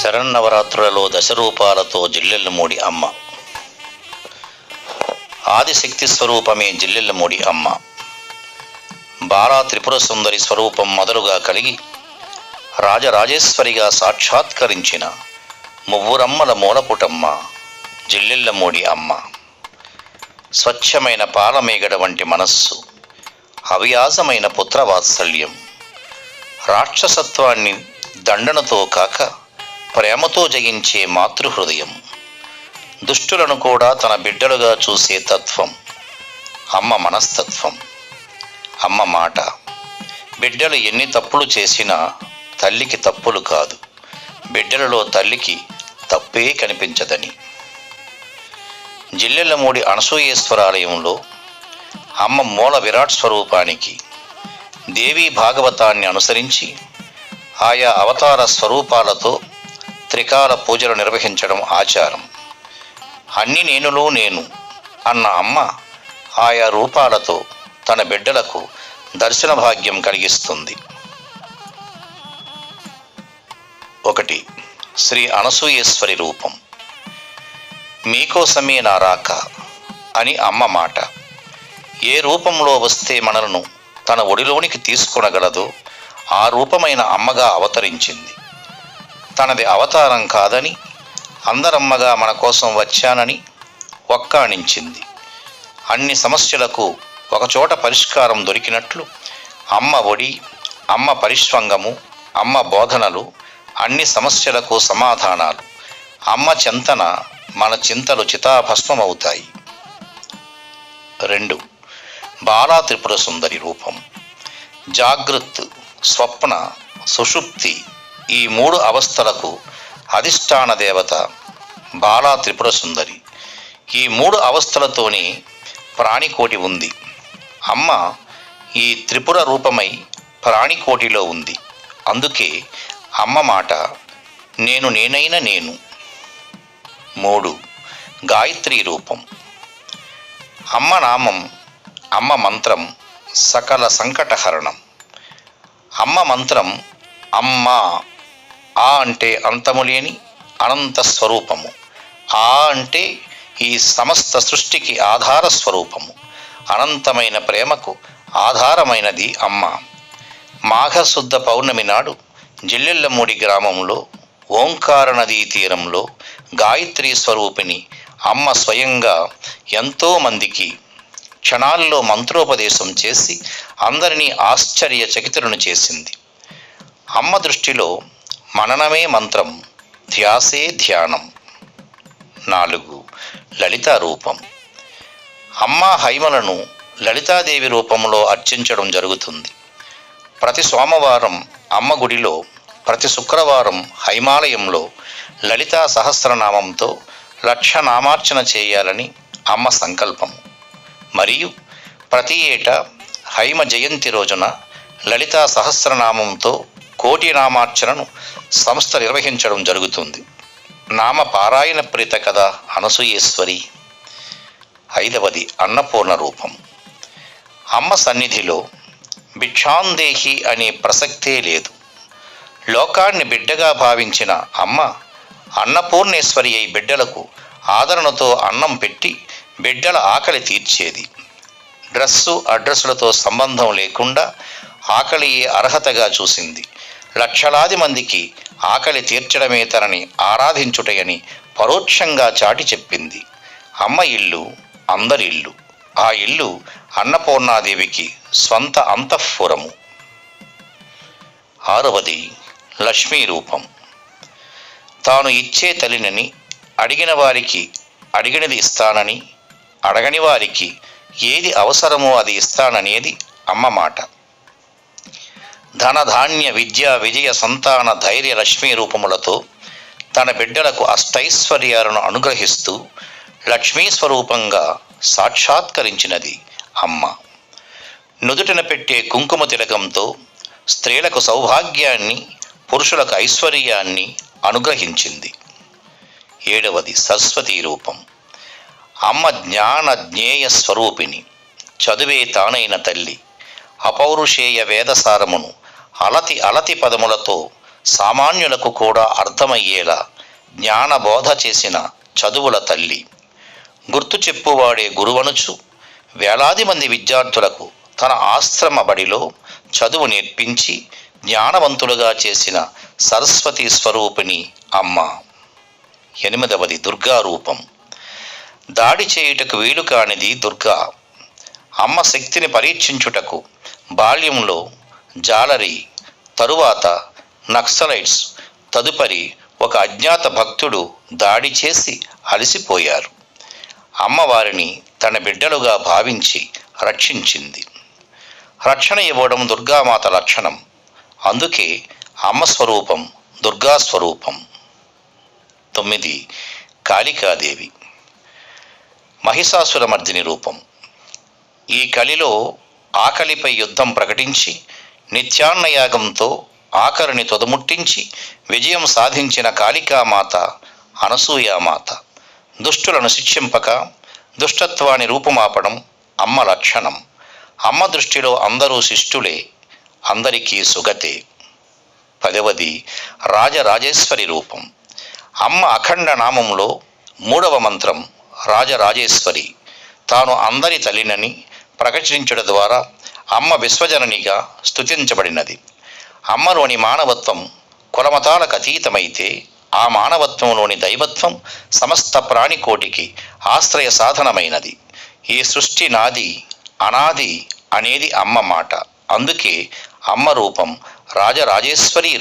శరన్నవరాత్రులలో దశరూపాలతో జిల్లెళ్ళమూడి అమ్మ. ఆదిశక్తి స్వరూపమే జిల్లెళ్ళమూడి అమ్మ. బాలా త్రిపుర సుందరి స్వరూపం మొదలుగా కలిగి రాజరాజేశ్వరిగా సాక్షాత్కరించిన మువ్వురమ్మల మూలపుటమ్మ జిల్లెళ్ళమూడి అమ్మ. స్వచ్ఛమైన పాలమేగడ వంటి మనస్సు, హవ్యాసమైన పుత్రవాత్సల్యం, రాక్షసత్వాన్ని దండనతో కాక ప్రేమతో జయించే మాతృహృదయం, దుష్టులను కూడా తన బిడ్డలుగా చూసే తత్వం అమ్మ మనస్తత్వం. అమ్మ మాట, బిడ్డలు ఎన్ని తప్పులు చేసినా తల్లికి తప్పులు కాదు, బిడ్డలలో తల్లికి తప్పే కనిపించదని. జిల్లెళ్ళమూడి అనసూయేశ్వరాలయంలో అమ్మ మూల విరాట్ స్వరూపానికి దేవీ భాగవతాన్ని అనుసరించి ఆయా అవతార స్వరూపాలతో త్రికాల పూజలు నిర్వహించడం ఆచారం. అన్ని నేనులో నేను అన్న అమ్మ ఆయా రూపాలతో తన బిడ్డలకు దర్శన భాగ్యం కలిగిస్తుంది. 1. శ్రీ అనసూయేశ్వరి రూపం. మీకోసమే నా రాక అని అమ్మ మాట. ఏ రూపంలో వస్తే మనలను తన ఒడిలోనికి తీసుకొనగలదో ఆ రూపమైన అమ్మగా అవతరించింది. తనది అవతారం కాదని, అందరమ్మగా మన కోసం వచ్చానని ఒక్కాణించింది. అన్ని సమస్యలకు ఒకచోట పరిష్కారం దొరికినట్లు అమ్మ ఒడి, అమ్మ పరిష్వంగము, అమ్మ బోధనలు అన్ని సమస్యలకు సమాధానాలు. అమ్మ చింతన మన చింతలు చితాభస్మమవుతాయి. 2. బాలా త్రిపుర సుందరి రూపం. జాగృత్, స్వప్న, సుషుప్తి ఈ 3 అవస్థలకు అధిష్టాన దేవత బాలా త్రిపుర సుందరి. ఈ 3 అవస్థలతోనే ప్రాణికోటి ఉంది. అమ్మ ఈ త్రిపుర రూపమై ప్రాణికోటిలో ఉంది. అందుకే అమ్మ మాట నేను నేనైన నేను. 3. గాయత్రి రూపం. అమ్మ నామం, అమ్మ మంత్రం సకల సంకటహరణం. అమ్మ మంత్రం అమ్మ. ఆ అంటే అంతములేని అనంత స్వరూపము. ఆ అంటే ఈ సమస్త సృష్టికి ఆధార స్వరూపము. అనంతమైన ప్రేమకు ఆధారమైనది అమ్మ. మాఘశుద్ధ పౌర్ణమి నాడు జిల్లెళ్ళమూడి గ్రామంలో ఓంకార నదీ తీరంలో గాయత్రి స్వరూపిణి అమ్మ స్వయంగా ఎంతోమందికి క్షణాల్లో మంత్రోపదేశం చేసి అందరినీ ఆశ్చర్యచకితులను చేసింది. అమ్మ దృష్టిలో మననమే మంత్రం, ధ్యాసే ధ్యానం. 4. లలితా రూపం. అమ్మ హైమలను లలితాదేవి రూపంలో అర్చించడం జరుగుతుంది. ప్రతి సోమవారం అమ్మ గుడిలో, ప్రతి శుక్రవారం హైమాలయంలో లలితా సహస్రనామంతో 1,00,000 నామార్చన చేయాలని అమ్మ సంకల్పము. మరియు ప్రతి ఏటా హైమ జయంతి రోజున లలితా సహస్రనామంతో 1,00,000 నామార్చనను సంస్థ నిర్వహించడం జరుగుతుంది. నామ పారాయణ ప్రీత కదా అనసూయేశ్వరి. 5. అన్నపూర్ణ రూపం. అమ్మ సన్నిధిలో భిక్షాందేహి అనే ప్రసక్తే లేదు. లోకాన్ని బిడ్డగా భావించిన అమ్మ అన్నపూర్ణేశ్వరి అయి బిడ్డలకు ఆదరణతో అన్నం పెట్టి బిడ్డల ఆకలి తీర్చేది. డ్రస్సు అడ్రస్సులతో సంబంధం లేకుండా ఆకలియే అర్హతగా చూసింది. లక్షలాది మందికి ఆకలి తీర్చడమే తనని ఆరాధించుటయని పరోక్షంగా చాటి చెప్పింది. అమ్మ ఇల్లు అందరి ఇల్లు. ఆ ఇల్లు అన్నపూర్ణాదేవికి స్వంత అంతఃపురము. 6. లక్ష్మీ రూపం. తాను ఇచ్చే తల్లినని, అడిగిన వారికి అడిగినది ఇస్తానని, అడగని వారికి ఏది అవసరమో అది ఇస్తాననేది అమ్మ మాట. ధనధాన్య విద్య విజయ సంతాన ధైర్య లక్ష్మీ రూపములతో తన బిడ్డలకు అష్టైశ్వర్యాలను అనుగ్రహిస్తూ లక్ష్మీ స్వరూపంగా సాక్షాత్కరించినది అమ్మ. నుదుటిన పెట్టే కుంకుమ తిలకంతో స్త్రీలకు సౌభాగ్యాన్ని, పురుషులకు ఐశ్వర్యాన్ని అనుగ్రహించింది. 7. సరస్వతీ రూపం. అమ్మ జ్ఞాన జ్ఞేయ స్వరూపిణి. చదువే తానైన తల్లి. అపౌరుషేయ వేదసారమును అలతి పదములతో సామాన్యులకు కూడా అర్థమయ్యేలా జ్ఞానబోధ చేసిన చదువుల తల్లి. గుర్తు చెప్పువాడే గురువనుచు వేలాది మంది విద్యార్థులకు తన ఆశ్రమ బడిలో చదువు నేర్పించి జ్ఞానవంతులుగా చేసిన సరస్వతీ స్వరూపిణి అమ్మ. 8వది దుర్గా రూపం. దాడి చేయుటకు వీలు కానిది దుర్గా. అమ్మ శక్తిని పరీక్షించుటకు బాల్యంలో జాలరి, తరువాత నక్సలైట్స్, తదుపరి ఒక అజ్ఞాత భక్తుడు దాడి చేసి అలసిపోయారు. అమ్మవారిని తన బిడ్డలుగా భావించి రక్షించింది. రక్షణ ఇవ్వడం దుర్గామాత లక్షణం. అందుకే అమ్మ స్వరూపం దుర్గా స్వరూపం. 9 కాళికాదేవి. మహిషాసురమర్దిని రూపం. ఈ కలిలో ఆకలిపై యుద్ధం ప్రకటించి నిత్యాన్నయాగంతో ఆకలిని తొదముట్టించి విజయం సాధించిన కాళికామాత అనసూయామాత. దుష్టులను శిక్షింపక దుష్టత్వాన్ని రూపుమాపడం అమ్మ లక్షణం. అమ్మ దృష్టిలో అందరూ శిష్టులే, అందరికీ సుగతే. 10వది రాజరాజేశ్వరి రూపం. అమ్మ అఖండ నామంలో 3వ మంత్రం రాజరాజేశ్వరి. తాను అందరి తల్లినని ప్రకటించడం ద్వారా అమ్మ విశ్వజననిగా స్తుతించబడినది. అమ్మలోని మానవత్వం కులమతాలకు అతీతమైతే ఆ మానవత్వంలోని దైవత్వం సమస్త ప్రాణికోటికి ఆశ్రయ సాధనమైనది. ఈ సృష్టి నాది, అనాది అనేది అమ్మ మాట. అందుకే అమ్మ రూపం రాజరాజేశ్వరి రూపం.